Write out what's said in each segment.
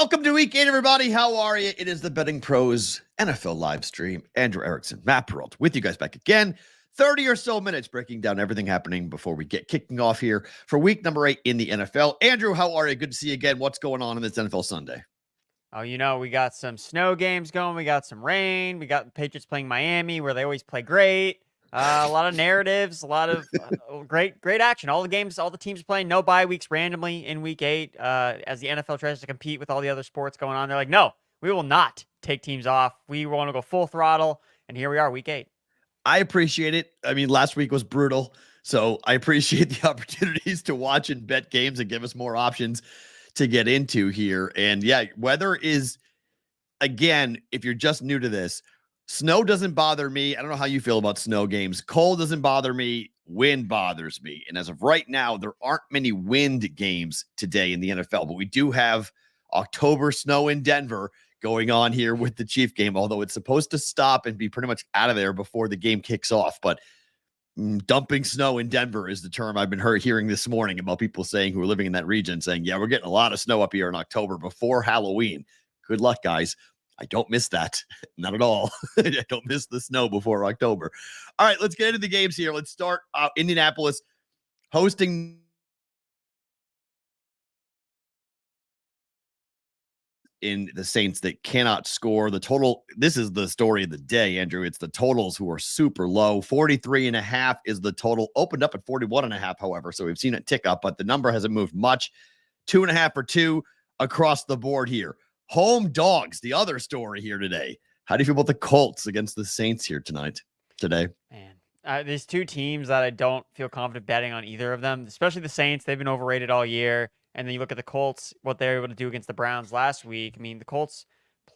Welcome to Week 8, everybody. How are you? It is the Betting Pros NFL live stream. Andrew Erickson, Matt Perrault, with you guys back again. 30 or so minutes breaking down everything happening before we get kicking off here for week number 8 in the NFL. Andrew, how are you? Good to see you again. What's going on in this NFL Sunday? Oh, we got some snow games going. We got some rain. We got the Patriots playing Miami, where they always play great. A lot of narratives, a lot of great action. All the games, all the teams playing. No bye weeks randomly in week 8. As the NFL tries to compete with all the other sports going on, they're like, no, we will not take teams off. We want to go full throttle. And here we are, week 8. I appreciate it. I mean, last week was brutal, so I appreciate the opportunities to watch and bet games and give us more options to get into here. And yeah, weather is, again, if you're just new to this, snow doesn't bother me. I don't know how you feel about snow games. Cold doesn't bother me. Wind bothers me. And as of right now, there aren't many wind games today in the NFL, but we do have October snow in Denver going on here with the Chief game, although it's supposed to stop and be pretty much out of there before the game kicks off. But dumping snow in Denver is the term I've been hearing this morning about people saying who are living in that region saying, yeah, we're getting a lot of snow up here in October before Halloween. Good luck, guys. I don't miss that. Not at all. I don't miss the snow before October. All right, let's get into the games here. Let's start Indianapolis hosting in the Saints that cannot score. The total, this is the story of the day, Andrew. It's the totals who are super low. 43.5 is the total. Opened up at 41.5, however, so we've seen it tick up, but the number hasn't moved much. 2.5 for 2 across the board here. Home dogs, the other story here today. How do you feel about the Colts against the Saints here today? Man, these two teams that I don't feel confident betting on either of them, especially the Saints. They've been overrated all year. And then you look at the Colts, what they were able to do against the Browns last week. I mean, the Colts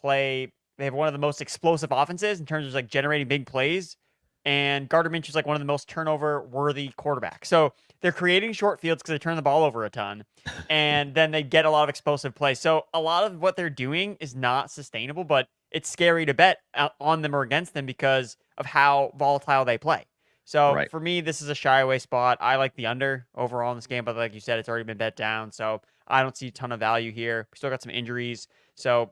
they have one of the most explosive offenses in terms of like generating big plays. And Gardner Minshew is like one of the most turnover-worthy quarterbacks. So they're creating short fields because they turn the ball over a ton. And then they get a lot of explosive plays. So a lot of what they're doing is not sustainable, but it's scary to bet on them or against them because of how volatile they play. So for me, this is a shy away spot. I like the under overall in this game, but like you said, it's already been bet down. So I don't see a ton of value here. We still got some injuries. So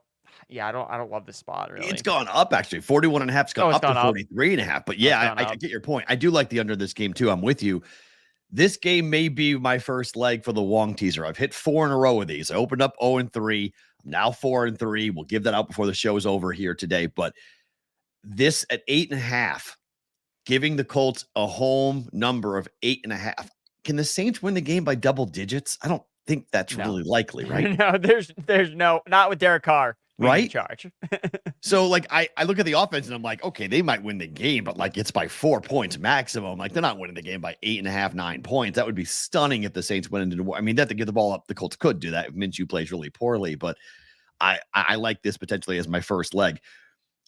yeah, I don't love this spot really. It's gone up actually. 41.5 has gone up to 43.5. But yeah, I get your point. I do like the under this game too. I'm with you. This game may be my first leg for the Wong teaser. I've hit 4 in a row of these. I opened up 0-3. I'm now 4-3. We'll give that out before the show is over here today. But this at 8.5, giving the Colts a home number of 8.5. Can the Saints win the game by double digits? I don't think that's really likely, right? No, there's not with Derek Carr. Right? Charge. So, like, I look at the offense and I'm like, okay, they might win the game, but like it's by 4 points maximum. Like, they're not winning the game by 8.5, 9 points. That would be stunning if the Saints went into the war. I mean, they have to give the ball up. The Colts could do that if Minshew plays really poorly, but I like this potentially as my first leg.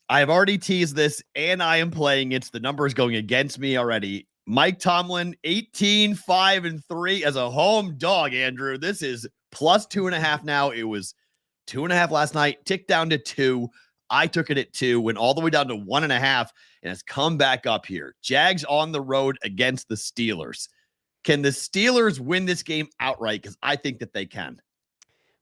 I have already teased this, and I am playing it. The number is going against me already. Mike Tomlin, 18-5-3 as a home dog, Andrew. This is plus 2.5 now. It was 2.5 last night, ticked down to 2. I took it at 2, went all the way down to 1.5, and has come back up here. Jags on the road against the Steelers. Can the Steelers win this game outright? Because I think that they can.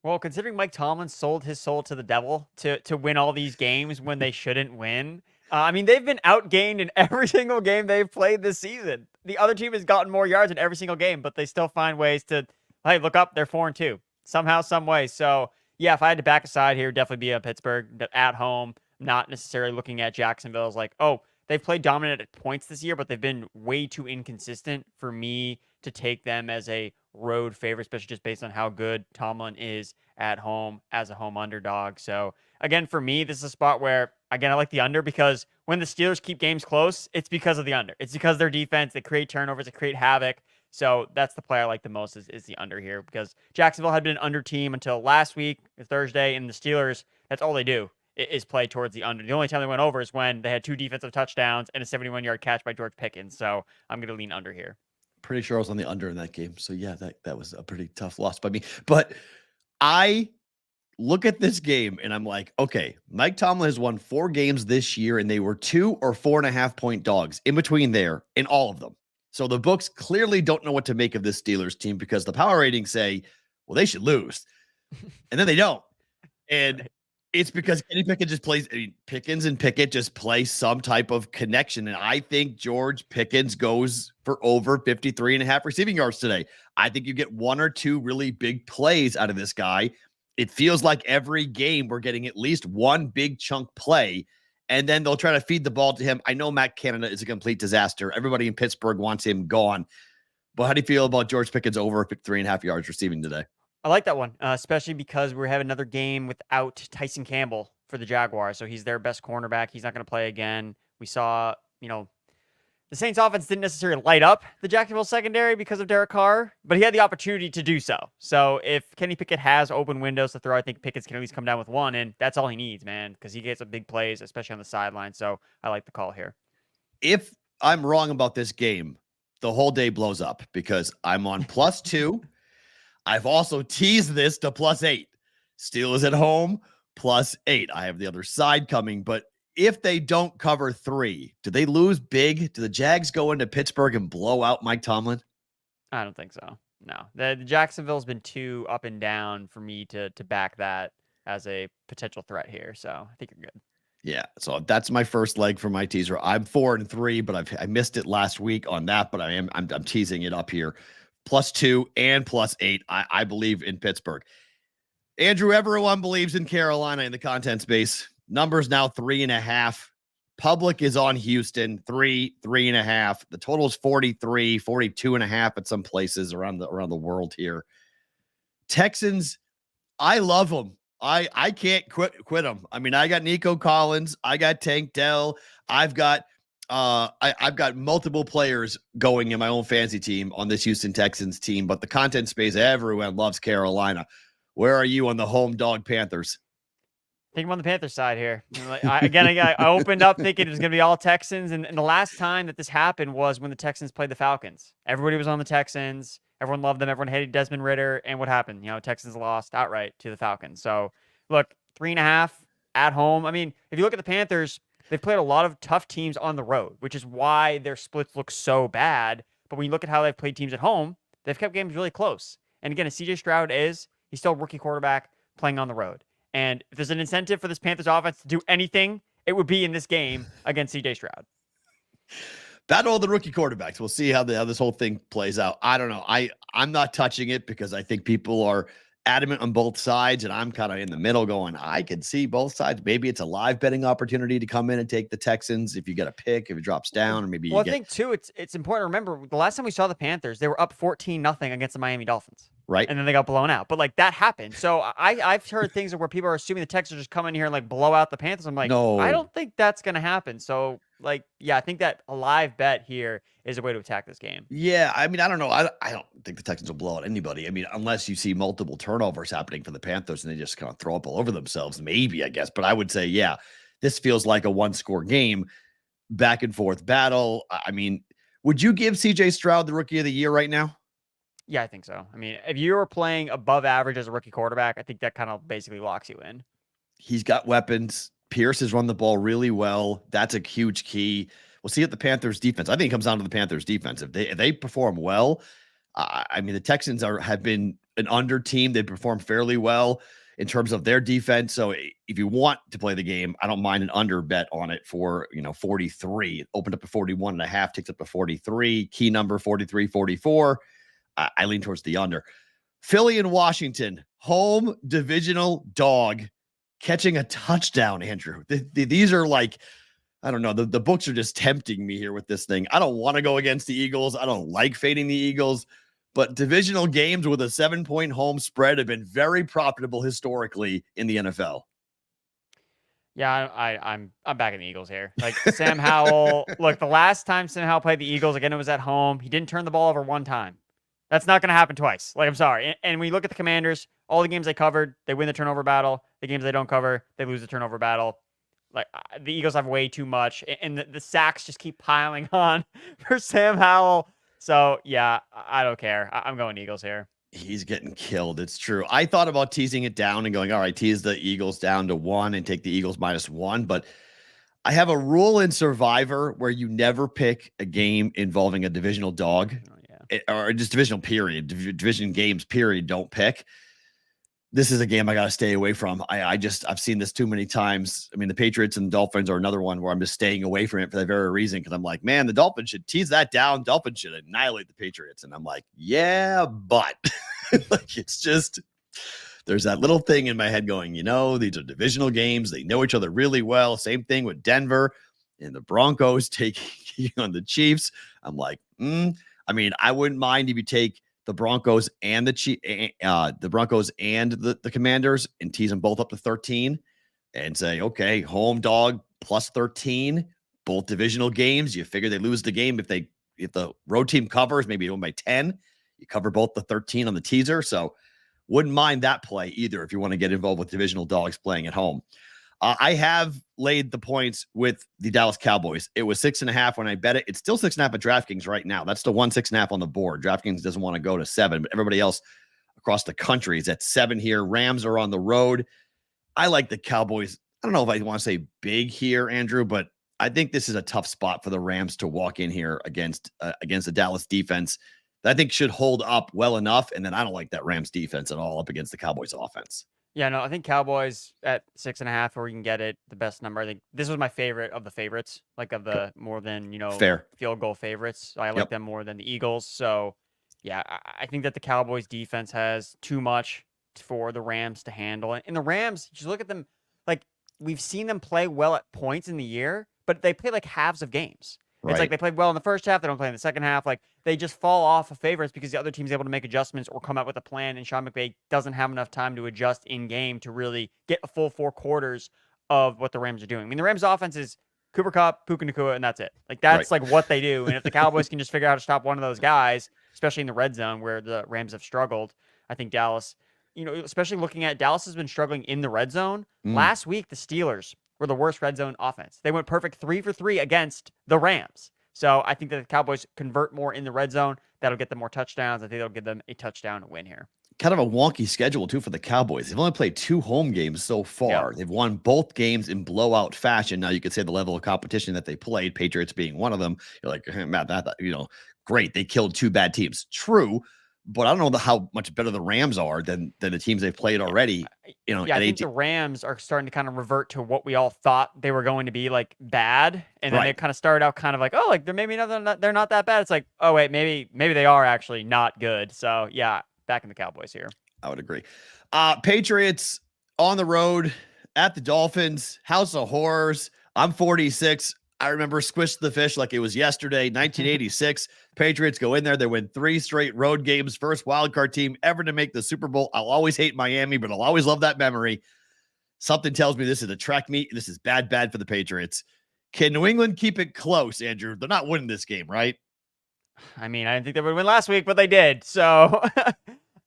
Well, considering Mike Tomlin sold his soul to the devil to win all these games when they shouldn't win, I mean, they've been outgained in every single game they've played this season. The other team has gotten more yards in every single game, but they still find ways to, hey, look up, they're 4-2 somehow, some way. So yeah, if I had to back aside here, definitely be a Pittsburgh at home, not necessarily looking at Jacksonville as like, oh, they've played dominant at points this year, but they've been way too inconsistent for me to take them as a road favorite, especially just based on how good Tomlin is at home as a home underdog. So again, for me, this is a spot where, again, I like the under because when the Steelers keep games close, it's because of the under. It's because their defense, they create turnovers, they create havoc. So that's the play I like the most is the under here because Jacksonville had been an under team until last week, Thursday, and the Steelers, that's all they do is play towards the under. The only time they went over is when they had 2 defensive touchdowns and a 71-yard catch by George Pickens. So I'm going to lean under here. Pretty sure I was on the under in that game. So yeah, that was a pretty tough loss by me. But I look at this game and I'm like, okay, Mike Tomlin has won 4 games this year and they were 2 or 4.5 point dogs in between there in all of them. So the books clearly don't know what to make of this Steelers team because the power ratings say, well, they should lose. And then they don't. And Right. it's because Kenny Pickett just plays. I mean, Pickens and Pickett just play some type of connection. And I think George Pickens goes for over 53.5 receiving yards today. I think you get one or two really big plays out of this guy. It feels like every game we're getting at least one big chunk play, and then they'll try to feed the ball to him. I know Matt Canada is a complete disaster. Everybody in Pittsburgh wants him gone. But how do you feel about George Pickens over 53.5 yards receiving today? I like that one, especially because we have another game without Tyson Campbell for the Jaguars. So he's their best cornerback. He's not going to play again. We saw, the Saints offense didn't necessarily light up the Jacksonville secondary because of Derek Carr, but he had the opportunity to do so. So if Kenny Pickett has open windows to throw, I think Pickett can at least come down with one, and that's all he needs, man, because he gets some big plays, especially on the sideline. So I like the call here. If I'm wrong about this game, the whole day blows up because I'm on +2. I've also teased this to +8. Steelers at home, +8. I have the other side coming, but if they don't cover 3, do they lose big? Do the Jags go into Pittsburgh and blow out Mike Tomlin? I don't think so. No, the Jacksonville's been too up and down for me to back that as a potential threat here. So I think you're good. Yeah, so that's my first leg for my teaser. I'm 4-3, but I missed it last week on that, but I'm teasing it up here. +2 and +8. I believe in Pittsburgh. Andrew, everyone believes in Carolina in the content space. Numbers now 3.5. Public is on Houston, 3.5. The total is 43, 42.5 at some places around the world here. Texans, I love them. I can't quit them. I mean, I got Nico Collins, I got Tank Dell, I've got multiple players going in my own fantasy team on this Houston Texans team, but the content space, everyone loves Carolina. Where are you on the home dog Panthers? I think I'm on the Panthers side here. I opened up thinking it was going to be all Texans, and the last time that this happened was when the Texans played the Falcons. Everybody was on the Texans. Everyone loved them. Everyone hated Desmond Ritter. And what happened? Texans lost outright to the Falcons. So, look, 3.5 at home. I mean, if you look at the Panthers, they've played a lot of tough teams on the road, which is why their splits look so bad. But when you look at how they've played teams at home, they've kept games really close. And again, as CJ Stroud he's still a rookie quarterback playing on the road. And if there's an incentive for this Panthers offense to do anything, it would be in this game against CJ Stroud. Battle of the rookie quarterbacks. We'll see how this whole thing plays out. I don't know. I'm not touching it because I think people are adamant on both sides, and I'm kind of in the middle going, I can see both sides. Maybe it's a live betting opportunity to come in and take the Texans if you get a pick, if it drops down, or maybe I think too, it's important to remember the last time we saw the Panthers, they were up 14-0 against the Miami Dolphins. Right. And then they got blown out. But that happened. So I've heard things where people are assuming the Texans just come in here and blow out the Panthers. I'm like, no, I don't think that's going to happen. So I think that a live bet here is a way to attack this game. Yeah. I mean, I don't know. I don't think the Texans will blow out anybody. I mean, unless you see multiple turnovers happening for the Panthers and they just kind of throw up all over themselves, maybe, I guess. But I would say, yeah, this feels like a 1-score game, back and forth battle. I mean, would you give CJ Stroud the rookie of the year right now? Yeah, I think so. I mean, if you were playing above average as a rookie quarterback, I think that kind of basically locks you in. He's got weapons. Pierce has run the ball really well. That's a huge key. We'll see at the Panthers defense. I think it comes down to the Panthers defense. If they perform well, I mean, the Texans have been an under team. They perform fairly well in terms of their defense. So if you want to play the game, I don't mind an under bet on it for, 43. It opened up to 41.5, ticks up to 43. Key number 43, 44. I lean towards the under. Philly and Washington, home divisional dog, catching a touchdown, Andrew. These are I don't know. The books are just tempting me here with this thing. I don't want to go against the Eagles. I don't like fading the Eagles, but divisional games with a 7-point home spread have been very profitable historically in the NFL. Yeah, I'm backing the Eagles here. Sam Howell, look, the last time Sam Howell played the Eagles, again, it was at home. He didn't turn the ball over one time. That's not going to happen twice. I'm sorry. And when you look at the Commanders, all the games they covered, they win the turnover battle. The games they don't cover, they lose the turnover battle. The Eagles have way too much, and the sacks just keep piling on for Sam Howell. So, yeah, I don't care. I'm going Eagles here. He's getting killed. It's true. I thought about teasing it down and going, all right, tease the Eagles down to 1 and take the Eagles -1. But I have a rule in Survivor where you never pick a game involving a divisional dog. Or just divisional period, division games period, don't pick. this is a game I got to stay away from. I've seen this too many times. I mean, the Patriots and Dolphins are another one where I'm just staying away from it for that very reason. Cause I'm like, man, the Dolphins should tease that down. Dolphins should annihilate the Patriots. And I'm like, yeah, but like, it's just, there's that little thing in my head going, these are divisional games. They know each other really well. Same thing with Denver and the Broncos taking on the Chiefs. I'm like, I wouldn't mind if you take the Broncos and the Broncos and the Commanders and tease them both up to 13 and say, okay, home dog plus 13, both divisional games. You figure they lose the game if the road team covers, maybe win by 10. You cover both the 13 on the teaser. So wouldn't mind that play either if you want to get involved with divisional dogs playing at home. I have laid the points with the Dallas Cowboys. It was 6.5 when I bet it. It's still 6.5 at DraftKings right now. That's the 6.5 on the board. DraftKings doesn't want to go to 7, but everybody else across the country is at 7 here. Rams are on the road. I like the Cowboys. I don't know if I want to say big here, Andrew, but I think this is a tough spot for the Rams to walk in here against the Dallas defense that I think should hold up well enough. And then I don't like that Rams defense at all up against the Cowboys offense. Yeah, no, I think Cowboys at 6.5, where you can get it the best number. I think this was my favorite of the favorites, like of the more than, fair field goal favorites. So I like them more than the Eagles. So yeah, I think that the Cowboys defense has too much for the Rams to handle. And the Rams, just look at them, like we've seen them play well at points in the year, but they play like halves of games. Right. It's like they played well in the first half. They don't play in the second half. Like they just fall off of favorites because the other team's able to make adjustments or come up with a plan. And Sean McVay doesn't have enough time to adjust in game to really get a full 4 quarters of what the Rams are doing. I mean, the Rams offense is Cooper Kupp, Puka Nacua, and that's it. Like that's like what they do. And if the Cowboys can just figure out how to stop one of those guys, especially in the red zone where the Rams have struggled, I think Dallas, especially looking at Dallas has been struggling in the red zone. Last week, the Steelers were the worst red zone offense. They went perfect 3 for 3 against the Rams. So I think that the Cowboys convert more in the red zone. That'll get them more touchdowns. I think that'll give them a touchdown win here. Kind of a wonky schedule, too, for the Cowboys. They've only played 2 home games so far. Yeah. They've won both games in blowout fashion. Now, you could say the level of competition that they played, Patriots being one of them, you're like, Matt, great. They killed 2 bad teams. True. But I don't know how much better the Rams are than the teams they've played already. I think the Rams are starting to kind of revert to what we all thought they were going to be, like bad, and then they kind of started out kind of like, oh, like they're not that bad. It's like, oh wait, maybe they are actually not good. So yeah, back in the Cowboys here. I would agree. Patriots on the road at the Dolphins, House of Horrors. I'm 46. I remember Squish the Fish like it was yesterday, 1986. Patriots go in there. They win 3 straight road games. First wildcard team ever to make the Super Bowl. I'll always hate Miami, but I'll always love that memory. Something tells me this is a track meet. This is bad for the Patriots. Can New England keep it close, Andrew? They're not winning this game, right? I mean, I didn't think they would win last week, but they did. So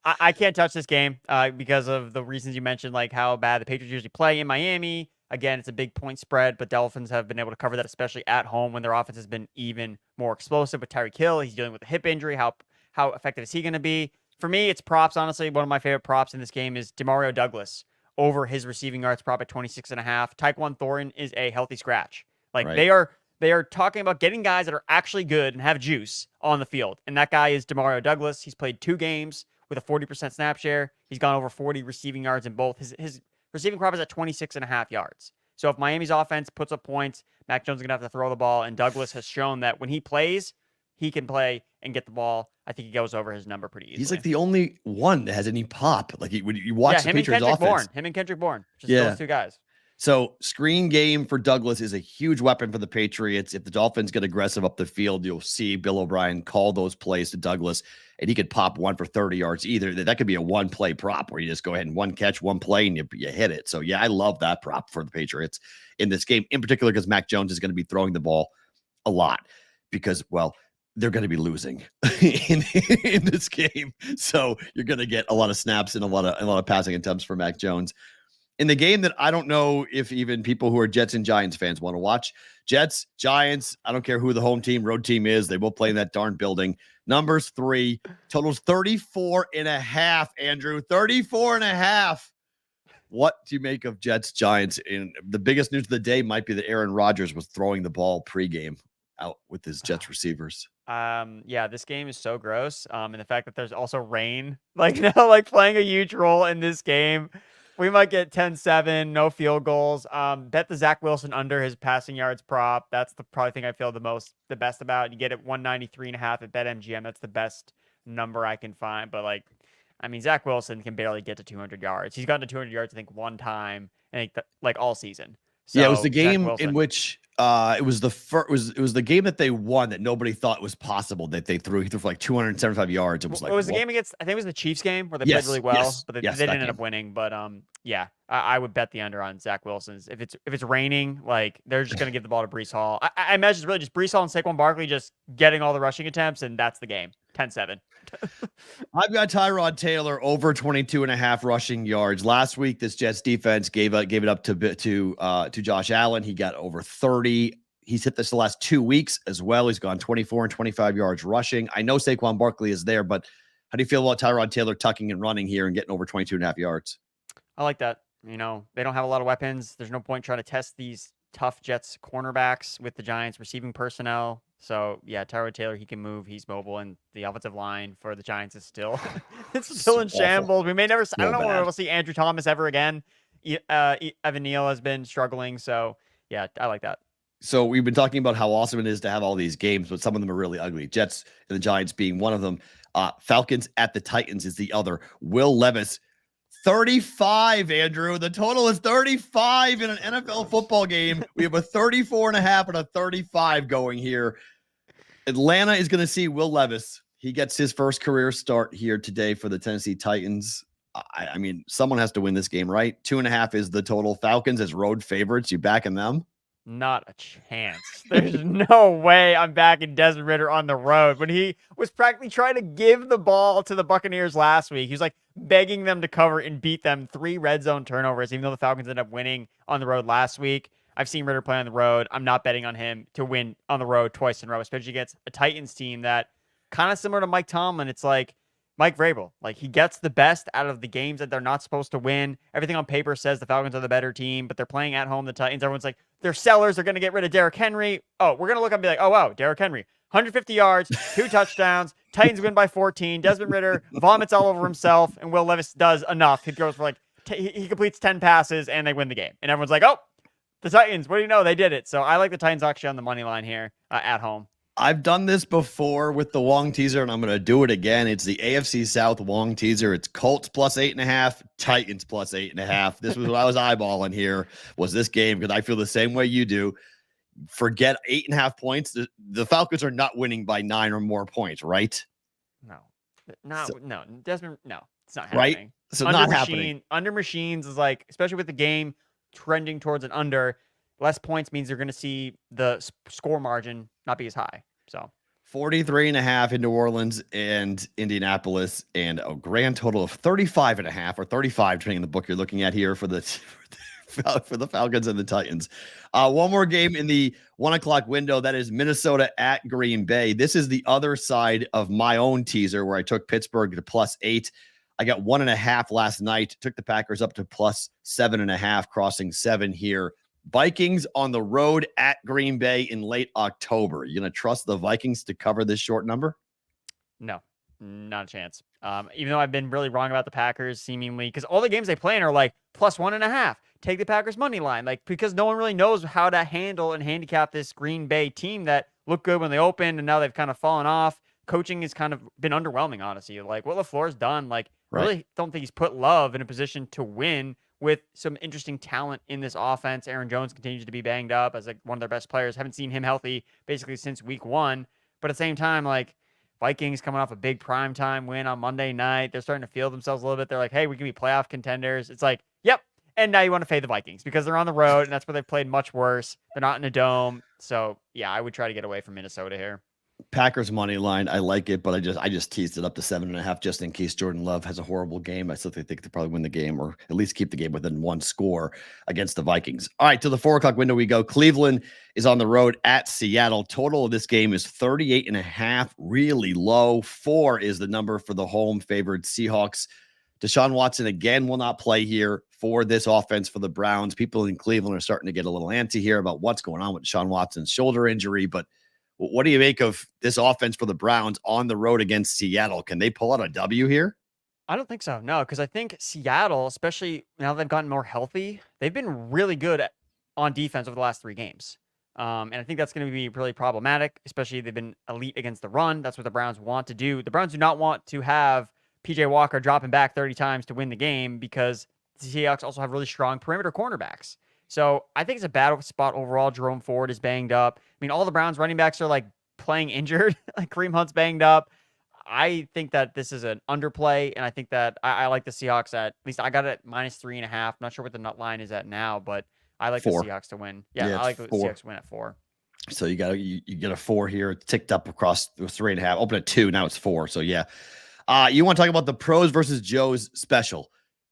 I can't touch this game because of the reasons you mentioned, like how bad the Patriots usually play in Miami. Again, it's a big point spread, but Dolphins have been able to cover that, especially at home when their offense has been even more explosive with Tyreek Hill. He's dealing with a hip injury. How effective is he going to be? For me, it's props. Honestly, one of my favorite props in this game is Demario Douglas over his receiving yards prop at 26.5. Tyquan Thornton is a healthy scratch. Like they are talking about getting guys that are actually good and have juice on the field. And that guy is Demario Douglas. He's played 2 games with a 40% snap share. He's gone over 40 receiving yards in both. His receiving prop is at 26.5 yards. So if Miami's offense puts up points, Mac Jones is going to have to throw the ball, and Douglas has shown that when he plays, he can play and get the ball. I think he goes over his number pretty easily. He's like the only one that has any pop. Like when you watch the Patriots offense. Him and Kendrick Bourne. Just those 2 guys. So screen game for Douglas is a huge weapon for the Patriots. If the Dolphins get aggressive up the field, you'll see Bill O'Brien call those plays to Douglas, and he could pop 1 for 30 yards either. That could be a 1-play prop where you just go ahead and 1 catch, 1 play, and you hit it. So, yeah, I love that prop for the Patriots in this game, in particular because Mac Jones is going to be throwing the ball a lot because, well, they're going to be losing in this game. So you're going to get a lot of snaps and a lot of passing attempts for Mac Jones. In the game that I don't know if even people who are Jets and Giants fans want to watch. Jets, Giants, I don't care who the home team, road team is. They will play in that darn building. Numbers 3, totals 34.5, Andrew. 34.5. What do you make of Jets, Giants? And the biggest news of the day might be that Aaron Rodgers was throwing the ball pregame. out with his Jets receivers. Yeah, this game is so gross. And the fact that there's also rain, like now, like playing a huge role in this game. We might get 10-7, no field goals. Bet the Zach Wilson under his passing yards prop. That's the probably thing I feel the best about. You get it 193.5 at BetMGM. That's the best number I can find. But like, I mean, Zach Wilson can barely get to 200 yards. He's gotten to 200 yards, I think, one time, I think, like all season. So, Yeah, it was the Zach game in Wilson. which it was the first. It was the game that they won that nobody thought was possible. That they threw. He threw for like 275 yards. It was like It was the what? game against, I think it was the Chiefs game where they played really well, but they that didn't end game. up winning. But yeah, I would bet the under on Zach Wilson's. If it's raining, like they're just gonna give the ball to Breece Hall. I imagine it's really just Breece Hall and Saquon Barkley just getting all the rushing attempts, and that's the game. 10-7. I've got Tyrod Taylor over 22.5 rushing yards. Last week, this Jets defense gave it up to Josh Allen. He got over 30. He's hit this the last 2 weeks as well. He's gone 24 and 25 yards rushing. I know Saquon Barkley is there, but how do you feel about Tyrod Taylor tucking and running here and getting over 22.5 yards? I like that. You know, they don't have a lot of weapons. There's no point trying to test these tough Jets cornerbacks with the Giants receiving personnel. So yeah, Tyrod Taylor, he can move. He's mobile, and the offensive line for the Giants is still it's still in shambles. We may never. I don't know when we'll see Andrew Thomas ever again. Evan Neal has been struggling. So yeah, I like that. So we've been talking about how awesome it is to have all these games, but some of them are really ugly. Jets and the Giants being one of them. Falcons at the Titans is the other. Will Levis, 35, Andrew. The total is 35 in an NFL football game. We have a 34.5 and a 35 going here. Atlanta is going to see Will Levis. He gets his first career start here today for the Tennessee Titans. I mean, someone has to win this game, right? 2.5 is the total. Falcons as road favorites. You backing them? Not a chance. There's no way I'm backing Desmond Ridder on the road when he was practically trying to give the ball to the Buccaneers last week. He was like begging them to cover and beat them. 3 red zone turnovers, even though the Falcons ended up winning on the road last week. I've seen Ridder play on the road. I'm not betting on him to win on the road twice in a row, especially against a Titans team that kind of similar to Mike Tomlin. It's like Mike Vrabel. Like he gets the best out of the games that they're not supposed to win. Everything on paper says the Falcons are the better team, but they're playing at home. The Titans, everyone's like, they're sellers. They're going to get rid of Derrick Henry. Oh, we're going to look up and be like, oh, wow, Derrick Henry, 150 yards, 2 touchdowns. Titans win by 14. Desmond Ridder vomits all over himself, and Will Levis does enough. He throws for like, he completes 10 passes, and they win the game. And everyone's like, oh, the Titans, what do you know? They did it. So I like the Titans actually on the money line here at home. I've done this before with the Wong teaser, and I'm going to do it again. It's the AFC South Wong teaser. It's Colts plus 8.5, Titans plus 8.5. This was what I was eyeballing here, was this game, because I feel the same way you do. Forget 8.5 points. The Falcons are not winning by 9 or more points, right? No, no, Desmond, no, it's not happening. Right? So not happening. Under machines is like, especially with the game trending towards an under, less points means you're going to see the score margin not be as high. So 43.5 in New Orleans and Indianapolis, and a grand total of 35.5 or 35, depending on the book you're looking at here for the Falcons and the Titans. One more game in the 1:00 window. That is Minnesota at Green Bay. This is the other side of my own teaser where I took Pittsburgh to +8. I got 1.5 last night. Took the Packers up to +7.5, crossing 7 here. Vikings on the road at Green Bay in late October. You going to trust the Vikings to cover this short number? No, not a chance. Even though I've been really wrong about the Packers seemingly, because all the games they play in are like +1.5. Take the Packers money line, like, because no one really knows how to handle and handicap this Green Bay team that looked good when they opened and now they've kind of fallen off. Coaching has kind of been underwhelming, honestly. Like what LaFleur's done, like I really don't think he's put Love in a position to win with some interesting talent in this offense. Aaron Jones continues to be banged up as like one of their best players. Haven't seen him healthy basically since week 1. But at the same time, like Vikings coming off a big primetime win on Monday night. They're starting to feel themselves a little bit. They're like, hey, we can be playoff contenders. It's like, yep. And now you want to fade the Vikings because they're on the road and that's where they've played much worse. They're not in a dome. So yeah, I would try to get away from Minnesota here. Packers money line, I like it, but I just teased it up to 7.5 just in case Jordan Love has a horrible game. I still think they could probably win the game or at least keep the game within 1 score against the Vikings. All right, to the 4:00 window we go. Cleveland is on the road at Seattle. Total of this game is 38.5, really low. 4 is the number for the home favored Seahawks. Deshaun Watson again will not play here for this offense for the Browns. People in Cleveland are starting to get a little antsy here about what's going on with Deshaun Watson's shoulder injury, but What do you make of this offense for the Browns on the road against Seattle? Can they pull out a W here? I don't think so. No, because I think Seattle, especially now they've gotten more healthy, they've been really good on defense over the last 3 games. And I think that's going to be really problematic, especially they've been elite against the run. That's what the Browns want to do. The Browns do not want to have PJ Walker dropping back 30 times to win the game because the Seahawks also have really strong perimeter cornerbacks. So I think it's a bad spot overall. Jerome Ford is banged up. I mean, all the Browns running backs are like playing injured. Like Kareem Hunt's banged up. I think that this is an underplay, and I think that I like the Seahawks at least I got it at -3.5. I'm not sure what the nut line is at now, but I like 4. the Seahawks to win. Yeah, I like the 4. Seahawks to win at 4. So you get a 4 here. It's ticked up across the 3.5. Open at 2. Now it's 4. So yeah. You want to talk about the pros versus Joe's special.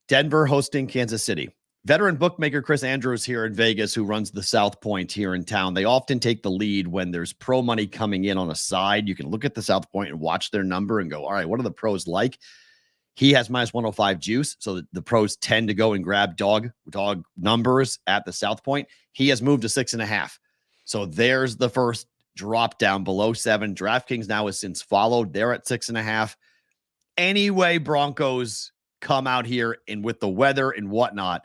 Denver hosting Kansas City. Veteran bookmaker Chris Andrews here in Vegas, who runs the South Point here in town. They often take the lead when there's pro money coming in on a side. You can look at the South Point and watch their number and go, all right, what are the pros like? He has -105 juice. So the pros tend to go and grab dog numbers at the South Point. He has moved to 6.5. So there's the first drop down below 7. DraftKings now has since followed. They're at 6.5. Anyway, Broncos come out here and with the weather and whatnot,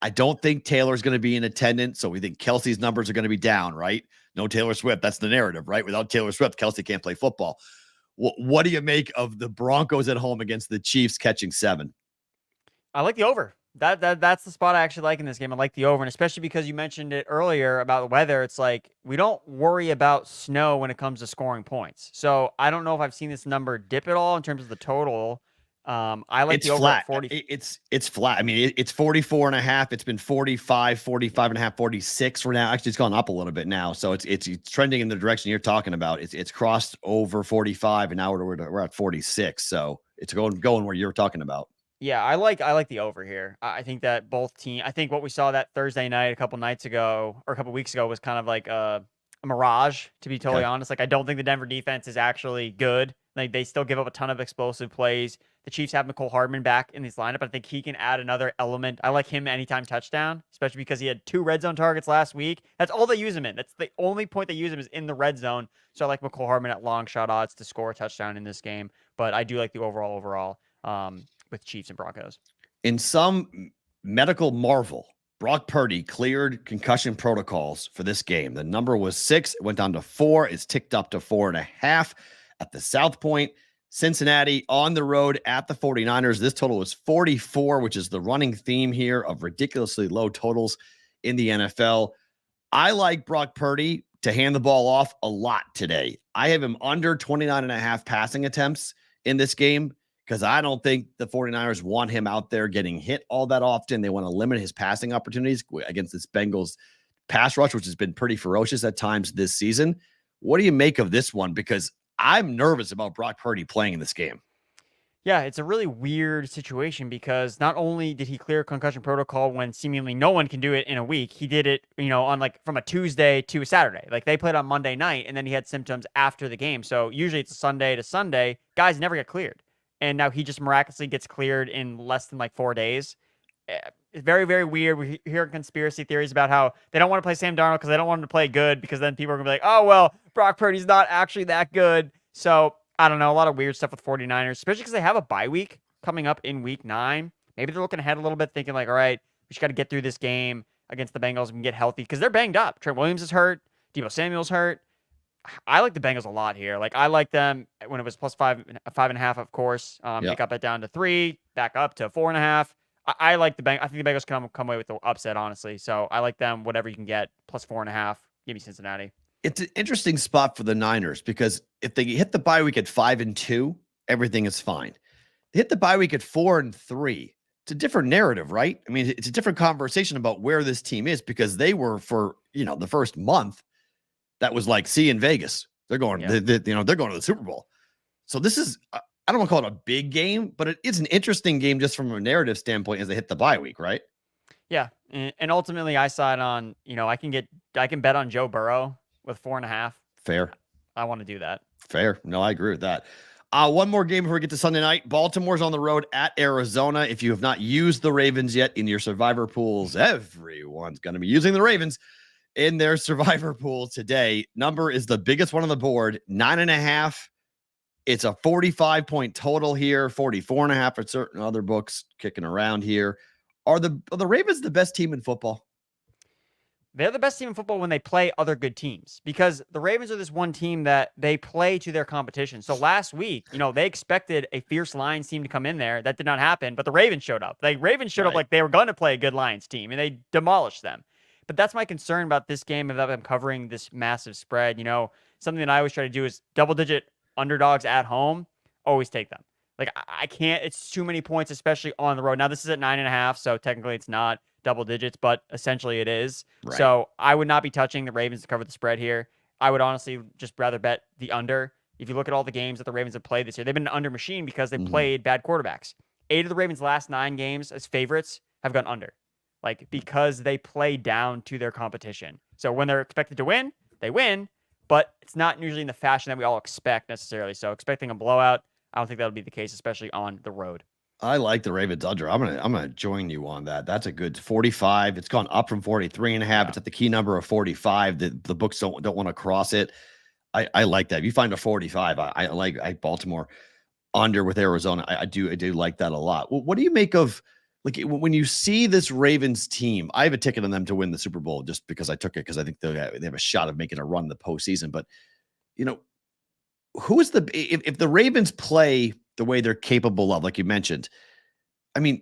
I don't think Taylor's going to be in attendance. So we think Kelsey's numbers are going to be down, right? No Taylor Swift. That's the narrative, right? Without Taylor Swift, Kelsey can't play football. What do you make of the Broncos at home against the Chiefs catching 7? I like the over. That's the spot I actually like in this game. I like the over, and especially because you mentioned it earlier about the weather. It's like we don't worry about snow when it comes to scoring points. So I don't know if I've seen this number dip at all in terms of the total. I like it's the over flat. at 40. It's flat. I mean, it's 44.5. It's been 45, 45.5, 46 for now. Actually, it's gone up a little bit now. So it's trending in the direction you're talking about. It's crossed over 45, and now we're at 46. So it's going where you're talking about. Yeah, I like the over here. I think that both teams. I think what we saw that Thursday night a couple nights ago or a couple weeks ago was kind of like a mirage, to be totally honest. Like I don't think the Denver defense is actually good. Like they still give up a ton of explosive plays. The Chiefs have McCole Hardman back in this lineup. I think he can add another element. I like him anytime touchdown, especially because he had 2 red zone targets last week. That's all they use him in. That's the only point they use him is in the red zone. So I like McCole Hardman at long shot odds to score a touchdown in this game. But I do like the overall with Chiefs and Broncos. In some medical marvel, Brock Purdy cleared concussion protocols for this game. The number was 6. It went down to 4. It's ticked up to 4.5 at the South Point. Cincinnati on the road at the 49ers. This total is 44, which is the running theme here of ridiculously low totals in the NFL. I like Brock Purdy to hand the ball off a lot today. I have him under 29.5 passing attempts in this game because I don't think the 49ers want him out there getting hit all that often. They want to limit his passing opportunities against this Bengals pass rush, which has been pretty ferocious at times this season. What do you make of this one? Because I'm nervous about Brock Purdy playing in this game. Yeah, it's a really weird situation because not only did he clear concussion protocol when seemingly no one can do it in a week, he did it, on like from a Tuesday to a Saturday. Like they played on Monday night and then he had symptoms after the game. So usually it's a Sunday to Sunday. Guys never get cleared. And now he just miraculously gets cleared in less than like 4 days. It's very, very weird. We hear conspiracy theories about how they don't want to play Sam Darnold because they don't want him to play good because then people are going to be like, oh, well, Brock Purdy's not actually that good. So I don't know. A lot of weird stuff with 49ers, especially because they have a bye week coming up in week 9. Maybe they're looking ahead a little bit thinking like, all right, we just got to get through this game against the Bengals and get healthy because they're banged up. Trent Williams is hurt. Deebo Samuel's hurt. I like the Bengals a lot here. Like I like them when it was plus 5.5, of course. They got that down to 3, back up to 4.5. I like the Bengals. I think the Bengals come away with the upset, honestly. So I like them. Whatever you can get, plus 4.5. Give me Cincinnati. It's an interesting spot for the Niners because if they hit the bye week at 5-2, everything is fine. They hit the bye week at 4-3. It's a different narrative, right? I mean, it's a different conversation about where this team is because they were for the first month. That was like, see in Vegas. They're going, they're going to the Super Bowl. So this is, I don't want to call it a big game, but it is an interesting game just from a narrative standpoint as they hit the bye week, right? Yeah, and ultimately I side on, I can bet on Joe Burrow with 4.5. Fair. I want to do that. Fair. No, I agree with that. One more game before we get to Sunday night. Baltimore's on the road at Arizona. If you have not used the Ravens yet in your survivor pools, everyone's going to be using the Ravens. in their survivor pool today. Number is the biggest one on the board, 9.5. It's a 45-point total here, 44.5 for certain other books kicking around here. Are the Ravens the best team in football? They're the best team in football when they play other good teams, because the Ravens are this one team that they play to their competition. So last week, they expected a fierce Lions team to come in there. That did not happen, but the Ravens showed up. The Ravens showed up like they were going to play a good Lions team, and they demolished them. But that's my concern about this game, about them covering this massive spread. Something that I always try to do is double-digit underdogs at home. Always take them. Like, I can't. It's too many points, especially on the road. Now, this is at 9.5, so technically it's not double digits, but essentially it is. Right. So I would not be touching the Ravens to cover the spread here. I would honestly just rather bet the under. If you look at all the games that the Ravens have played this year, they've been an under machine because they played bad quarterbacks. 8 of the Ravens' last 9 games as favorites have gone under, because they play down to their competition. So when they're expected to win, they win, but it's not usually in the fashion that we all expect necessarily. So expecting a blowout, I don't think that'll be the case, especially on the road. I like the Ravens under. I'm gonna join you on that. That's a good 45. It's gone up from 43.5. Yeah. It's at the key number of 45. The books don't want to cross it. I like that. If you find a 45, I like Baltimore under with Arizona. I do like that a lot. What do you make of when you see this Ravens team? I have a ticket on them to win the Super Bowl just because I took it, because I think they have a shot of making a run in the postseason. But who is if the Ravens play the way they're capable of, like you mentioned, I mean,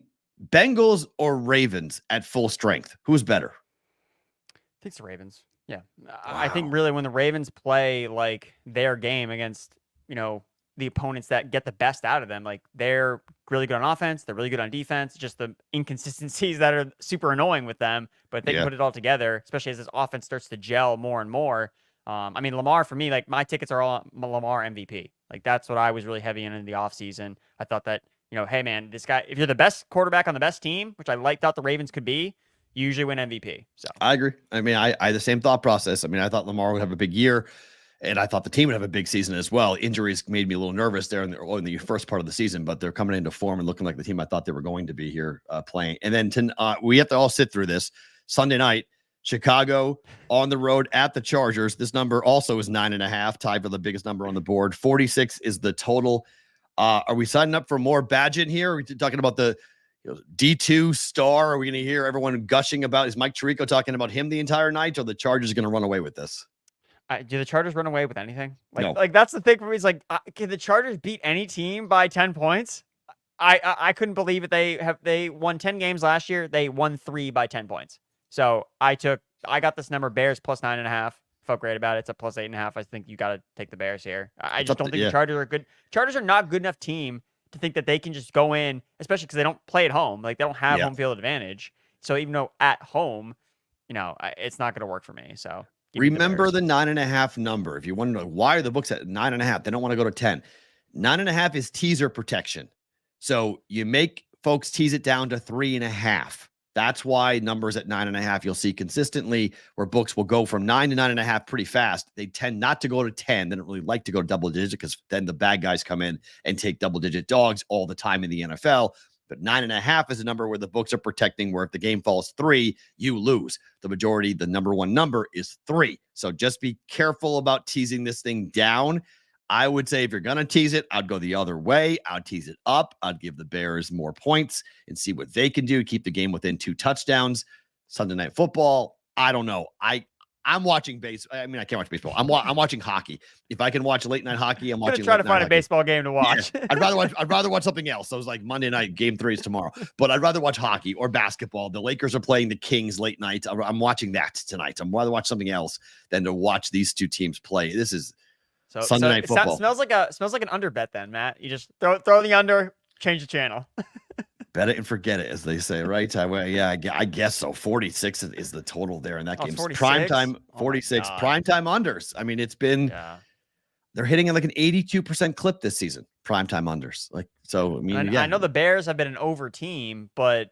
Bengals or Ravens at full strength, who's better? I think it's the Ravens. Yeah. Wow. I think really when the Ravens play their game against, the opponents that get the best out of them, they're really good on offense, they're really good on defense, just the inconsistencies that are super annoying with them, but they can put it all together, especially as this offense starts to gel more and more. Lamar, for me, my tickets are all Lamar MVP. That's what I was really heavy in the offseason. I thought that, hey, man, this guy, if you're the best quarterback on the best team, which I thought the Ravens could be, you usually win MVP. So I agree. I mean, I had the same thought process. I mean, I thought Lamar would have a big year, and I thought the team would have a big season as well. Injuries made me a little nervous there in the first part of the season, but they're coming into form and looking like the team I thought they were going to be here playing. And then we have to all sit through this. Sunday night, Chicago on the road at the Chargers. This number also is 9.5, tied for the biggest number on the board. 46 is the total. Are we signing up for more Badgett here? Are we talking about the D2 star? Are we going to hear everyone gushing about? Is Mike Tirico talking about him the entire night, or the Chargers going to run away with this? Do the Chargers run away with anything? No. That's the thing for me. Is can the Chargers beat any team by 10 points? I couldn't believe it. They won 10 games last year. They won 3 by 10 points. So I got this number, Bears plus 9.5. Felt great about it. It's a plus 8.5. I think you got to take the Bears here. I just don't think the Chargers are good. Chargers are not good enough team to think that they can just go in, especially because they don't play at home. They don't have home field advantage. So even though at home, it's not going to work for me. So remember the 9.5 number. If you want to know why are the books at 9.5, they don't want to go to 10. 9.5 is teaser protection. So you make folks tease it down to 3.5. That's why numbers at 9.5 you'll see consistently where books will go from 9 to 9.5 pretty fast. They tend not to go to 10. They don't really like to go to double digit because then the bad guys come in and take double digit dogs all the time in the NFL. But 9.5 is a number where the books are protecting, where if the game falls 3, you lose. The majority, the number one number is 3. So just be careful about teasing this thing down. I would say if you're going to tease it, I'd go the other way. I'd tease it up. I'd give the Bears more points and see what they can do. Keep the game within 2 touchdowns. Sunday Night Football, I don't know. I'm watching baseball. I mean, I can't watch baseball. I'm watching hockey. If I can watch late night hockey, I'm watching. Try to find a baseball game to watch. Yeah. I'd rather watch something else. So it was like Monday night, game 3 is tomorrow. But I'd rather watch hockey or basketball. The Lakers are playing the Kings late night. I'm watching that tonight. I'd rather watch something else than to watch these 2 teams play. This is Sunday Night Football. Smells like an under bet then, Matt. You just throw the under, change the channel. Bet it and forget it, as they say, right? I guess so. 46 is the total there in that game. Prime time, 46. Prime time unders. I mean, it's been they're hitting at like an 82% clip this season. Prime time unders. I know the Bears have been an over team, but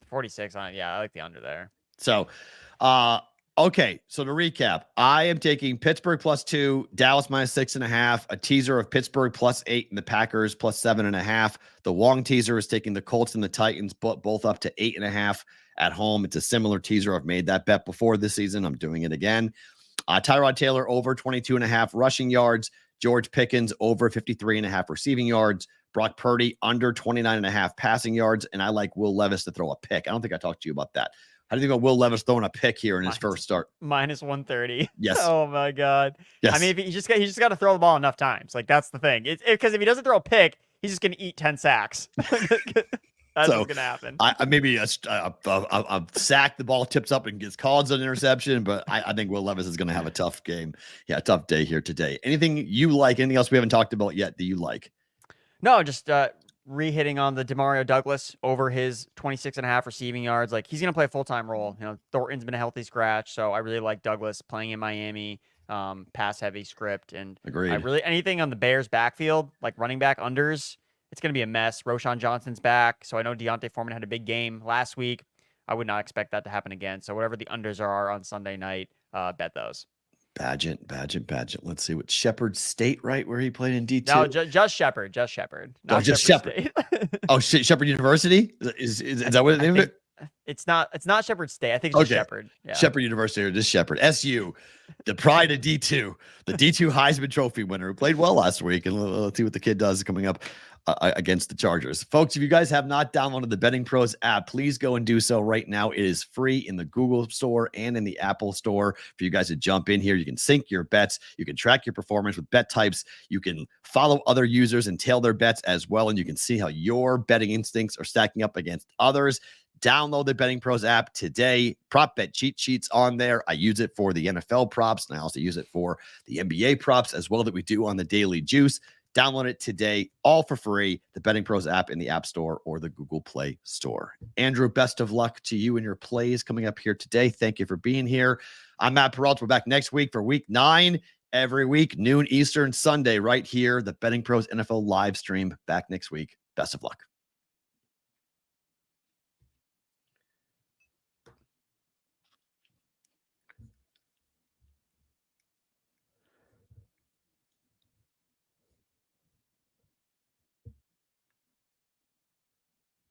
46 on it. Yeah, I like the under there. So, okay, so to recap, I am taking Pittsburgh plus 2, Dallas minus 6.5, a teaser of Pittsburgh plus 8, and the Packers plus 7.5. The Wong teaser is taking the Colts and the Titans, both up to 8.5 at home. It's a similar teaser. I've made that bet before this season. I'm doing it again. Tyrod Taylor over 22.5 rushing yards. George Pickens over 53.5 receiving yards. Brock Purdy under 29.5 passing yards. And I like Will Levis to throw a pick. I don't think I talked to you about that. How do you think about Will Levis throwing a pick here in his first start? Minus 130. Yes. Oh my God. Yes. I mean, he just got to throw the ball enough times. Like, that's the thing. Because if he doesn't throw a pick, he's just going to eat 10 sacks. That's what's going to happen. Maybe a sack, the ball tips up and gets called as an interception, but I think Will Levis is going to have a tough game. Yeah, tough day here today. Anything you like? Anything else we haven't talked about yet that you like? No, just re-hitting on the Demario Douglas over his 26.5 receiving yards. Like, he's going to play a full-time role. You know, Thornton's been a healthy scratch, so I really like Douglas playing in Miami, pass-heavy script. And Agreed. Anything on the Bears backfield, like running back unders, it's going to be a mess. Roshan Johnson's back, so I know Deontay Foreman had a big game last week. I would not expect that to happen again. So whatever the unders are on Sunday night, bet those. Badgett. Let's see what Shepherd State, right, where he played in D2. No, just Shepherd. Not just Shepherd. Oh, Shepherd University is that what the name of it? It's not Shepherd State. I think it's just Shepherd. Yeah. Shepherd University or just Shepherd. SU, the pride of D2, the D2 Heisman Trophy winner who played well last week. And let's see what the kid does coming up against the Chargers. Folks, if you guys have not downloaded the Betting Pros app, please go and do so right now. It is free in the Google Store and in the Apple Store for you guys to jump in here. You can sync your bets. You can track your performance with bet types. You can follow other users and tail their bets as well. And you can see how your betting instincts are stacking up against others. Download the Betting Pros app today. Prop bet cheat sheets on there. I use it for the NFL props, and I also use it for the NBA props as well that we do on the Daily Juice. Download it today, all for free. The Betting Pros app in the App Store or the Google Play Store. Andrew, best of luck to you and your plays coming up here today. Thank you for being here. I'm Matt Perrault. We're back next week for Week 9. Every week, noon Eastern, Sunday, right here. The Betting Pros NFL live stream back next week. Best of luck.